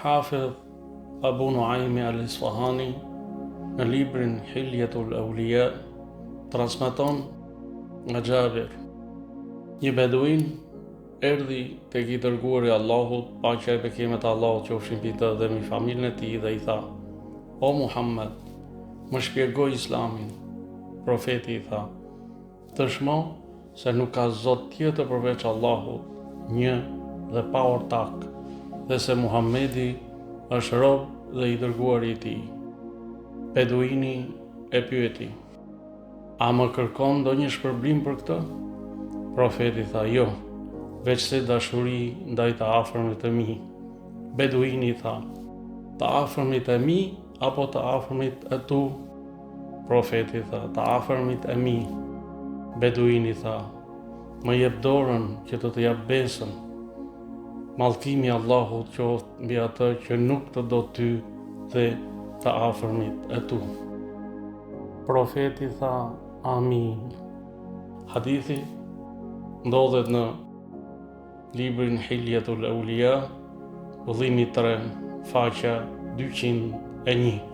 Hafidh Abu Nuaimi al-Isfahani në librin Hilyatul Awliya transmeton nga Jabir, një beduin erdhi tek i dërguari i Allahut, paqja e bekimet e Allahut qofshin mbi të dhe mbi familjen e tij, dhe i tha: "O Muhammed, më shpjegoj Islamin." Profeti i tha: "Dëshmo se nuk ka Zot tjetër përveç Allahut, një dhe pa ortak, dhe se Muhamedi është rob dhe i dërguari i tij." Beduini e pyeti: "A më kërkon ndonjë shpërblim për këtë?" Profeti tha: "Jo, veç se dashuri ndaj të afërmit të mi." Beduini tha: "Të afërmit e mi apo të afërmit e tu?" Profeti tha: "Të afërmit e mi." Beduini tha: "Më jep dorën që të jap besën." Mallkimi i Allahut qoftë mbi atë që nuk të do ty dhe të afërmit e tu. Profeti tha: "Amin." Hadithi ndodhet në librin Hilyatul Awliya, vëllimi 3, faqja 201.